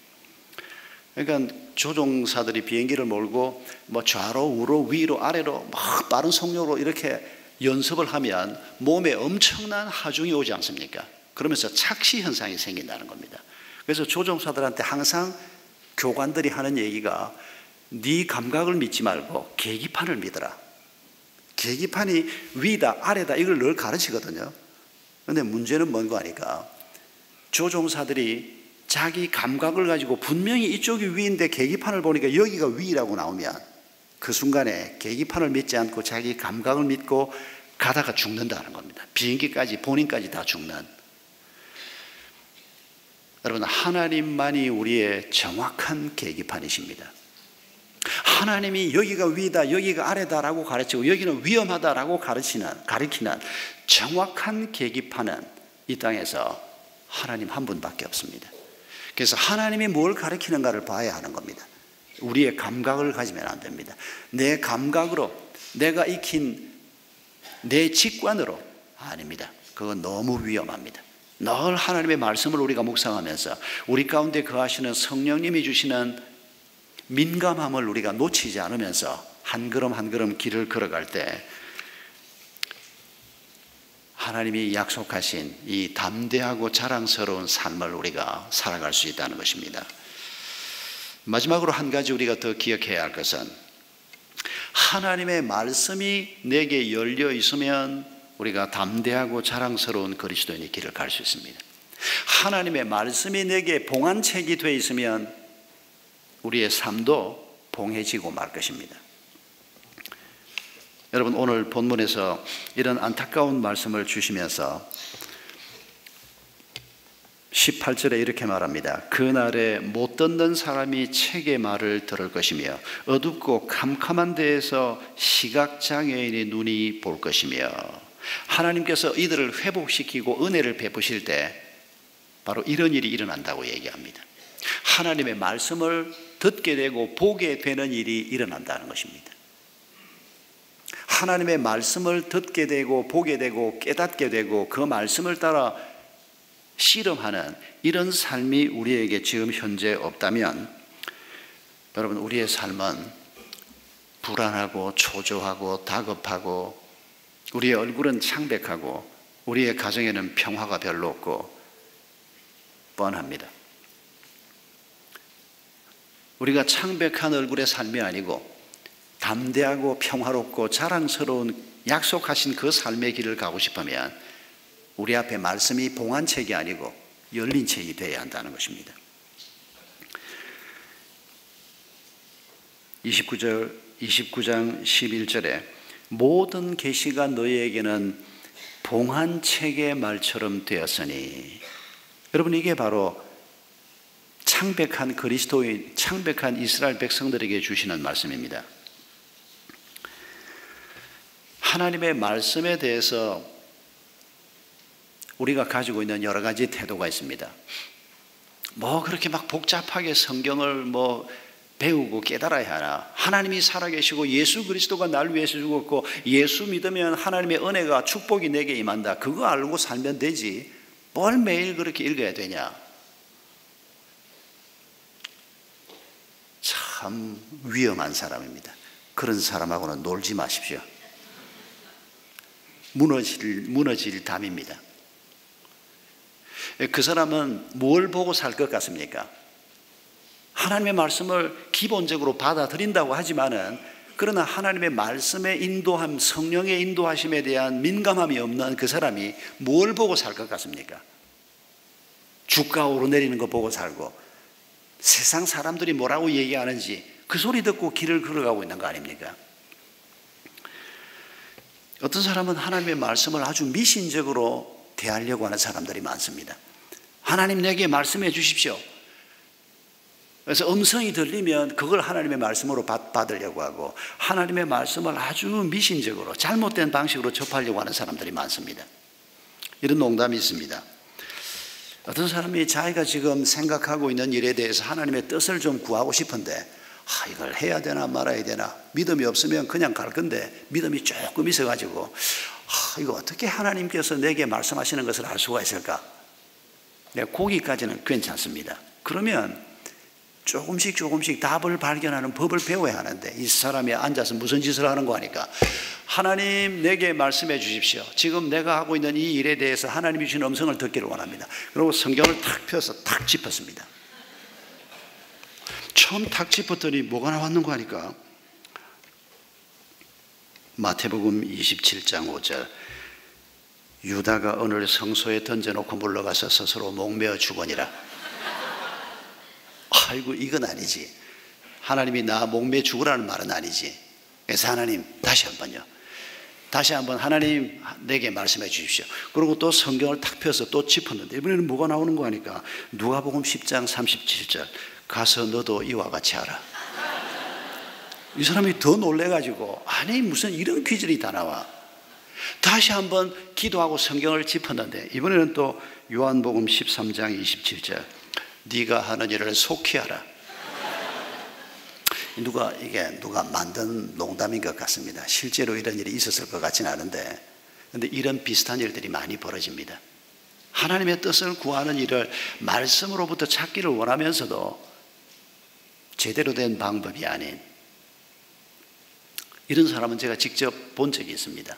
[SPEAKER 1] 그러니까 조종사들이 비행기를 몰고 뭐 좌로 우로 위로 아래로 막 빠른 속력으로 이렇게 연습을 하면 몸에 엄청난 하중이 오지 않습니까? 그러면서 착시 현상이 생긴다는 겁니다. 그래서 조종사들한테 항상 교관들이 하는 얘기가, 네 감각을 믿지 말고 계기판을 믿어라. 계기판이 위다 아래다 이걸 늘 가르치거든요. 그런데 문제는 뭔가 하니까, 조종사들이 자기 감각을 가지고 분명히 이쪽이 위인데 계기판을 보니까 여기가 위라고 나오면, 그 순간에 계기판을 믿지 않고 자기 감각을 믿고 가다가 죽는다는 겁니다. 비행기까지, 본인까지 다 죽는. 여러분, 하나님만이 우리의 정확한 계기판이십니다. 하나님이 여기가 위다, 여기가 아래다라고 가르치고 여기는 위험하다라고 가르치는 정확한 계기판은 이 땅에서 하나님 한 분밖에 없습니다. 그래서 하나님이 뭘 가르치는가를 봐야 하는 겁니다. 우리의 감각을 가지면 안 됩니다. 내 감각으로, 내가 익힌 내 직관으로, 아닙니다. 그건 너무 위험합니다. 늘 하나님의 말씀을 우리가 묵상하면서 우리 가운데 거하시는 성령님이 주시는 민감함을 우리가 놓치지 않으면서 한 걸음 한 걸음 길을 걸어갈 때, 하나님이 약속하신 이 담대하고 자랑스러운 삶을 우리가 살아갈 수 있다는 것입니다. 마지막으로 한 가지 우리가 더 기억해야 할 것은, 하나님의 말씀이 내게 열려 있으면 우리가 담대하고 자랑스러운 그리스도인의 길을 갈 수 있습니다. 하나님의 말씀이 내게 봉안책이 되어 있으면 우리의 삶도 봉해지고 말 것입니다. 여러분, 오늘 본문에서 이런 안타까운 말씀을 주시면서 18절에 이렇게 말합니다. 그날에 못 듣는 사람이 책의 말을 들을 것이며 어둡고 캄캄한 데에서 시각장애인의 눈이 볼 것이며, 하나님께서 이들을 회복시키고 은혜를 베푸실 때 바로 이런 일이 일어난다고 얘기합니다. 하나님의 말씀을 듣게 되고 보게 되는 일이 일어난다는 것입니다. 하나님의 말씀을 듣게 되고 보게 되고 깨닫게 되고 그 말씀을 따라 실험하는 이런 삶이 우리에게 지금 현재 없다면, 여러분, 우리의 삶은 불안하고 초조하고 다급하고, 우리의 얼굴은 창백하고 우리의 가정에는 평화가 별로 없고 뻔합니다. 우리가 창백한 얼굴의 삶이 아니고 담대하고 평화롭고 자랑스러운 약속하신 그 삶의 길을 가고 싶으면 우리 앞에 말씀이 봉안책이 아니고 열린 책이 되어야 한다는 것입니다. 29절 29장 11절에 모든 계시가 너희에게는 봉한책의 말처럼 되었으니, 여러분 이게 바로 창백한 그리스도인, 창백한 이스라엘 백성들에게 주시는 말씀입니다. 하나님의 말씀에 대해서 우리가 가지고 있는 여러 가지 태도가 있습니다. 뭐 그렇게 막 복잡하게 성경을 배우고 깨달아야 하나? 하나님이 살아계시고 예수 그리스도가 날 위해서 죽었고 예수 믿으면 하나님의 은혜가 축복이 내게 임한다. 그거 알고 살면 되지. 뭘 매일 그렇게 읽어야 되냐? 참 위험한 사람입니다. 그런 사람하고는 놀지 마십시오. 무너질 담입니다. 그 사람은 뭘 보고 살 것 같습니까? 하나님의 말씀을 기본적으로 받아들인다고 하지만은, 그러나 하나님의 말씀의 인도함, 성령의 인도하심에 대한 민감함이 없는 그 사람이 뭘 보고 살 것 같습니까? 주가 오르내리는 거 보고 살고 세상 사람들이 뭐라고 얘기하는지 그 소리 듣고 길을 걸어가고 있는 거 아닙니까? 어떤 사람은 하나님의 말씀을 아주 미신적으로 대하려고 하는 사람들이 많습니다. 하나님 내게 말씀해 주십시오. 그래서 음성이 들리면 그걸 하나님의 말씀으로 받으려고 하고, 하나님의 말씀을 아주 미신적으로 잘못된 방식으로 접하려고 하는 사람들이 많습니다. 이런 농담이 있습니다. 어떤 사람이 자기가 지금 생각하고 있는 일에 대해서 하나님의 뜻을 좀 구하고 싶은데, 이걸 해야 되나 말아야 되나, 믿음이 없으면 그냥 갈 건데 믿음이 조금 있어가지고 이거 어떻게 하나님께서 내게 말씀하시는 것을 알 수가 있을까? 거기까지는 괜찮습니다. 그러면 조금씩 답을 발견하는 법을 배워야 하는데, 이 사람이 앉아서 무슨 짓을 하는 거 하니까, 하나님 내게 말씀해 주십시오. 지금 내가 하고 있는 이 일에 대해서 하나님이 주신 음성을 듣기를 원합니다. 그리고 성경을 탁 펴서 탁 짚었습니다. 처음 탁 짚었더니 뭐가 나왔는 거 하니까, 마태복음 27장 5절, 유다가 오늘 성소에 던져놓고 물러가서 스스로 목매어 죽으니라. 아이고, 이건 아니지. 하나님이 나 목매 죽으라는 말은 아니지. 그래서 하나님 다시 한번 하나님 내게 말씀해 주십시오. 그리고 또 성경을 탁 펴서 또 짚었는데, 이번에는 뭐가 나오는 거 하니까 누가복음 10장 37절, 가서 너도 이와 같이 하라. 이 사람이 더 놀래가지고, 아니 무슨 이런 퀴즈들이 다 나와. 다시 한번 기도하고 성경을 짚었는데, 이번에는 또 요한복음 13장 27절, 네가 하는 일을 속히 하라. 누가 만든 농담인 것 같습니다. 실제로 이런 일이 있었을 것 같지는 않은데, 근데 이런 비슷한 일들이 많이 벌어집니다. 하나님의 뜻을 구하는 일을 말씀으로부터 찾기를 원하면서도 제대로 된 방법이 아닌, 이런 사람은 제가 직접 본 적이 있습니다.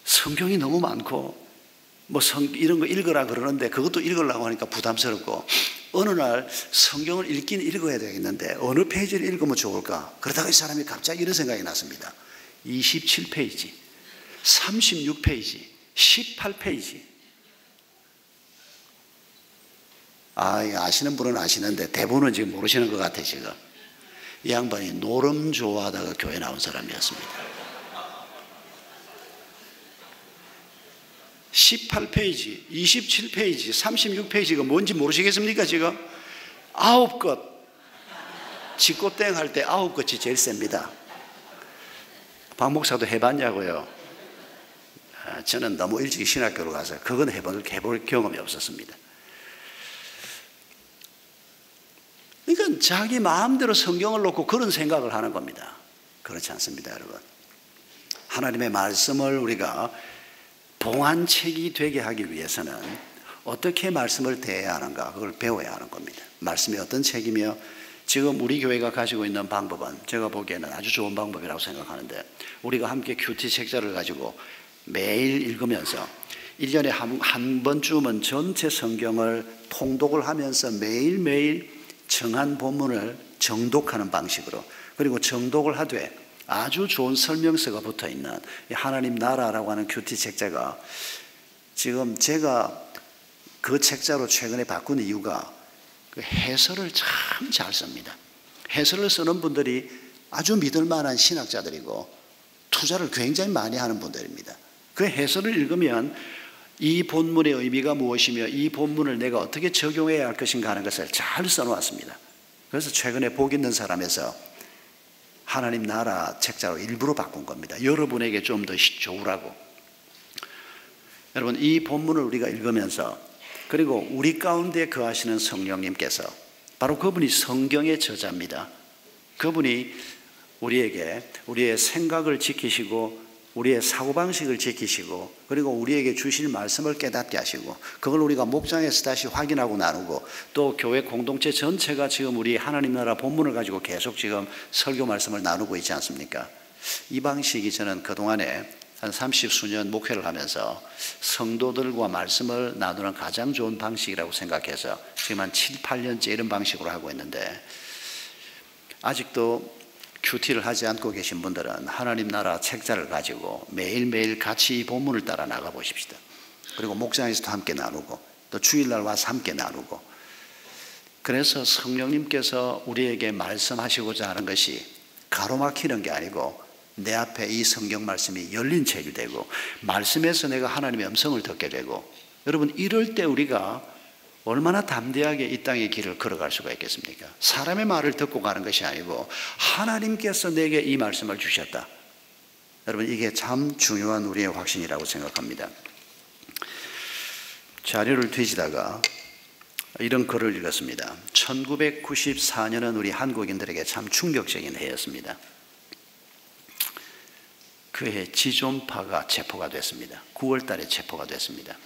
[SPEAKER 1] 성경이 너무 많고 이런 거 읽으라 그러는데, 그것도 읽으려고 하니까 부담스럽고, 어느 날 성경을 읽긴 읽어야 되겠는데 어느 페이지를 읽으면 좋을까? 그러다가 이 사람이 갑자기 이런 생각이 났습니다. 27페이지, 36페이지, 18페이지. 아시는 분은 아시는데 대부분은 지금 모르시는 것 같아요. 지금 이 양반이 노름 좋아하다가 교회 나온 사람이었습니다. 18페이지, 27페이지, 36페이지가 뭔지 모르시겠습니까? 지금 9것, 직고땡 할 때 9것이 제일 셉니다. 박 목사도 해봤냐고요? 저는 너무 일찍 신학교로 가서 그건 해볼 경험이 없었습니다. 그러니까 자기 마음대로 성경을 놓고 그런 생각을 하는 겁니다. 그렇지 않습니다, 여러분. 하나님의 말씀을 우리가 봉안책이 되게 하기 위해서는 어떻게 말씀을 대해야 하는가, 그걸 배워야 하는 겁니다. 말씀이 어떤 책이며, 지금 우리 교회가 가지고 있는 방법은 제가 보기에는 아주 좋은 방법이라고 생각하는데, 우리가 함께 큐티 책자를 가지고 매일 읽으면서 1년에 한 번쯤은 전체 성경을 통독을 하면서 매일매일 정한 본문을 정독하는 방식으로, 그리고 정독을 하되 아주 좋은 설명서가 붙어있는 하나님 나라라고 하는 큐티 책자가, 지금 제가 그 책자로 최근에 바꾼 이유가 그 해설을 참 잘 씁니다. 해설을 쓰는 분들이 아주 믿을 만한 신학자들이고 투자를 굉장히 많이 하는 분들입니다. 그 해설을 읽으면 이 본문의 의미가 무엇이며 이 본문을 내가 어떻게 적용해야 할 것인가 하는 것을 잘 써놓았습니다. 그래서 최근에 복 있는 사람에서 하나님 나라 책자로 일부러 바꾼 겁니다. 여러분에게 좀 더 좋으라고. 여러분, 이 본문을 우리가 읽으면서, 그리고 우리 가운데 거하시는 성령님께서 바로 그분이 성경의 저자입니다. 그분이 우리에게 우리의 생각을 지키시고 우리의 사고방식을 지키시고 그리고 우리에게 주실 말씀을 깨닫게 하시고 그걸 우리가 목장에서 다시 확인하고 나누고 또 교회 공동체 전체가 지금 우리 하나님 나라 본문을 가지고 계속 지금 설교 말씀을 나누고 있지 않습니까? 이 방식이 저는 그동안에 한 30수년 목회를 하면서 성도들과 말씀을 나누는 가장 좋은 방식이라고 생각해서 지금 한 7, 8년째 이런 방식으로 하고 있는데, 아직도 큐티를 하지 않고 계신 분들은 하나님 나라 책자를 가지고 매일매일 같이 이 본문을 따라 나가 보십시다. 그리고 목장에서도 함께 나누고 또 주일날 와서 함께 나누고, 그래서 성령님께서 우리에게 말씀하시고자 하는 것이 가로막히는 게 아니고 내 앞에 이 성경 말씀이 열린 책이 되고 말씀에서 내가 하나님의 음성을 듣게 되고, 여러분 이럴 때 우리가 얼마나 담대하게 이 땅의 길을 걸어갈 수가 있겠습니까? 사람의 말을 듣고 가는 것이 아니고 하나님께서 내게 이 말씀을 주셨다. 여러분 이게 참 중요한 우리의 확신이라고 생각합니다. 자료를 뒤지다가 이런 글을 읽었습니다. 1994년은 우리 한국인들에게 참 충격적인 해였습니다. 그 해 지존파가 체포가 됐습니다. 9월 달에 체포가 됐습니다.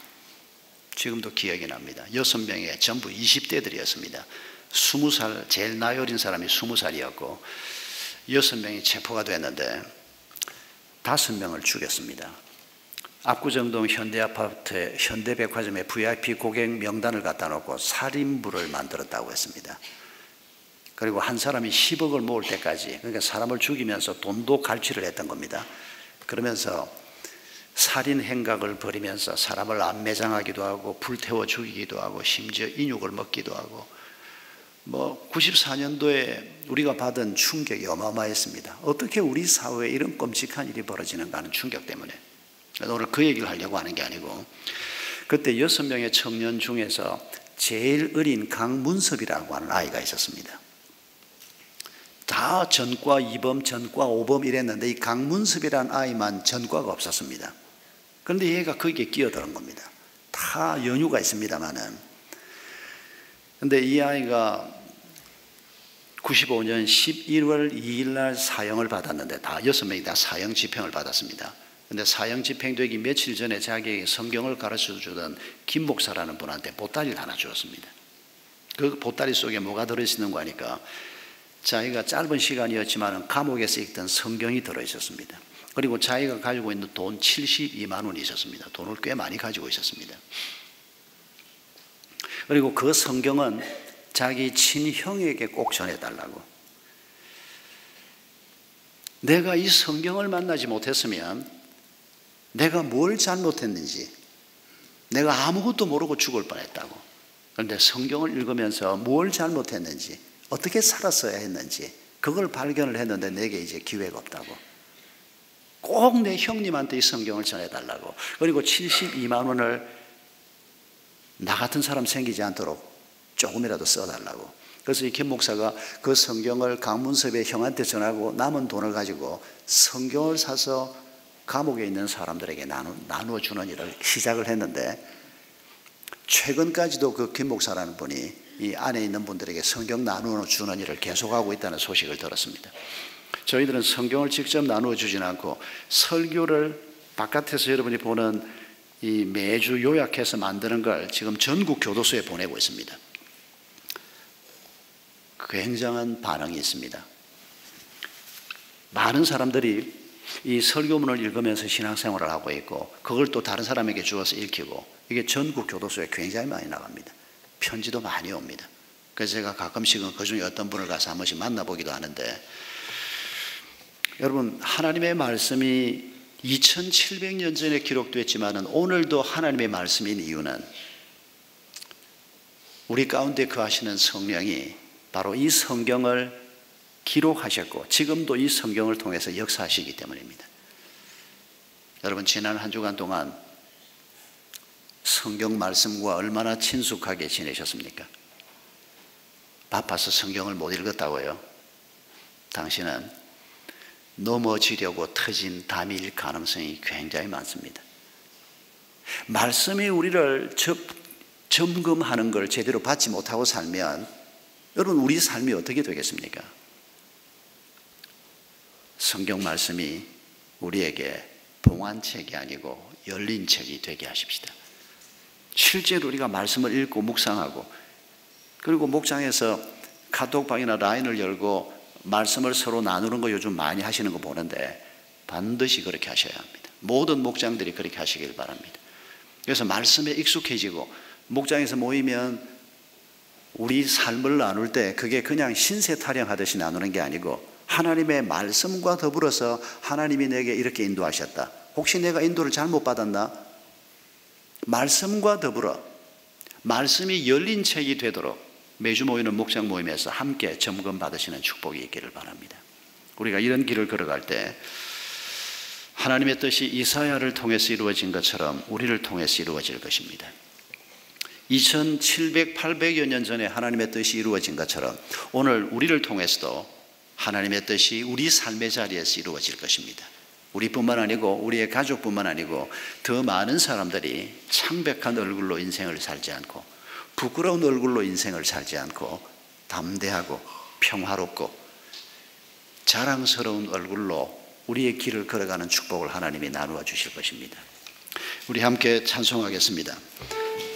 [SPEAKER 1] 지금도 기억이 납니다. 6명의 전부 20대들이었습니다. 20살, 제일 나이 어린 사람이 20살이었고 6명이 체포가 됐는데 5명을 죽였습니다. 압구정동 현대아파트에 현대백화점에 VIP 고객 명단을 갖다 놓고 살인부를 만들었다고 했습니다. 그리고 한 사람이 10억을 모을 때까지, 그러니까 사람을 죽이면서 돈도 갈취를 했던 겁니다. 그러면서 살인 행각을 벌이면서 사람을 암매장하기도 하고 불태워 죽이기도 하고 심지어 인육을 먹기도 하고, 94년도에 우리가 받은 충격이 어마어마했습니다. 어떻게 우리 사회에 이런 끔찍한 일이 벌어지는가 하는 충격 때문에. 오늘 그 얘기를 하려고 하는 게 아니고, 그때 6명의 청년 중에서 제일 어린 강문섭이라고 하는 아이가 있었습니다. 다 전과 2범, 전과 5범 이랬는데 이 강문섭이라는 아이만 전과가 없었습니다. 그런데 얘가 거기에 끼어드는 겁니다. 다 연유가 있습니다만은. 그런데 이 아이가 95년 11월 2일 날 사형을 받았는데 다 6명이 다 사형 집행을 받았습니다. 그런데 사형 집행되기 며칠 전에 자기에게 성경을 가르쳐 주던 김 목사라는 분한테 보따리를 하나 주었습니다. 그 보따리 속에 뭐가 들어있는 거 하니까 자기가 짧은 시간이었지만 감옥에서 읽던 성경이 들어있었습니다. 그리고 자기가 가지고 있는 돈 72만 원이 있었습니다. 돈을 꽤 많이 가지고 있었습니다. 그리고 그 성경은 자기 친형에게 꼭 전해달라고. 내가 이 성경을 만나지 못했으면 내가 뭘 잘못했는지, 내가 아무것도 모르고 죽을 뻔했다고. 그런데 성경을 읽으면서 뭘 잘못했는지, 어떻게 살았어야 했는지 그걸 발견을 했는데 내게 이제 기회가 없다고. 꼭 내 형님한테 이 성경을 전해달라고. 그리고 72만 원을 나 같은 사람 생기지 않도록 조금이라도 써달라고. 그래서 이 김 목사가 그 성경을 강문섭의 형한테 전하고 남은 돈을 가지고 성경을 사서 감옥에 있는 사람들에게 나누어 주는 일을 시작을 했는데, 최근까지도 그 김 목사라는 분이 이 안에 있는 분들에게 성경 나누어 주는 일을 계속하고 있다는 소식을 들었습니다. 저희들은 성경을 직접 나누어 주지는 않고 설교를 바깥에서 여러분이 보는 이 매주 요약해서 만드는 걸 지금 전국 교도소에 보내고 있습니다. 굉장한 반응이 있습니다. 많은 사람들이 이 설교문을 읽으면서 신앙생활을 하고 있고 그걸 또 다른 사람에게 주어서 읽히고, 이게 전국 교도소에 굉장히 많이 나갑니다. 편지도 많이 옵니다. 그래서 제가 가끔씩은 그 중에 어떤 분을 가서 한 번씩 만나보기도 하는데, 여러분 하나님의 말씀이 2700년 전에 기록됐지만 오늘도 하나님의 말씀인 이유는 우리 가운데 거하시는 성령이 바로 이 성경을 기록하셨고 지금도 이 성경을 통해서 역사하시기 때문입니다. 여러분, 지난 한 주간 동안 성경 말씀과 얼마나 친숙하게 지내셨습니까? 바빠서 성경을 못 읽었다고요? 당신은 넘어지려고 터진 담일 가능성이 굉장히 많습니다. 말씀이 우리를 점검하는 걸 제대로 받지 못하고 살면 여러분, 우리 삶이 어떻게 되겠습니까? 성경 말씀이 우리에게 봉안책이 아니고 열린 책이 되게 하십시다. 실제로 우리가 말씀을 읽고 묵상하고, 그리고 목장에서 카톡방이나 라인을 열고 말씀을 서로 나누는 거 요즘 많이 하시는 거 보는데 반드시 그렇게 하셔야 합니다. 모든 목장들이 그렇게 하시길 바랍니다. 그래서 말씀에 익숙해지고, 목장에서 모이면 우리 삶을 나눌 때 그게 그냥 신세 타령하듯이 나누는 게 아니고 하나님의 말씀과 더불어서 하나님이 내게 이렇게 인도하셨다. 혹시 내가 인도를 잘못 받았나? 말씀과 더불어 말씀이 열린 책이 되도록 매주 모이는 목장 모임에서 함께 점검 받으시는 축복이 있기를 바랍니다. 우리가 이런 길을 걸어갈 때 하나님의 뜻이 이사야를 통해서 이루어진 것처럼 우리를 통해서 이루어질 것입니다. 2700, 800여 년 전에 하나님의 뜻이 이루어진 것처럼 오늘 우리를 통해서도 하나님의 뜻이 우리 삶의 자리에서 이루어질 것입니다. 우리뿐만 아니고 우리의 가족뿐만 아니고 더 많은 사람들이 창백한 얼굴로 인생을 살지 않고, 부끄러운 얼굴로 인생을 살지 않고 담대하고 평화롭고 자랑스러운 얼굴로 우리의 길을 걸어가는 축복을 하나님이 나누어 주실 것입니다. 우리 함께 찬송하겠습니다.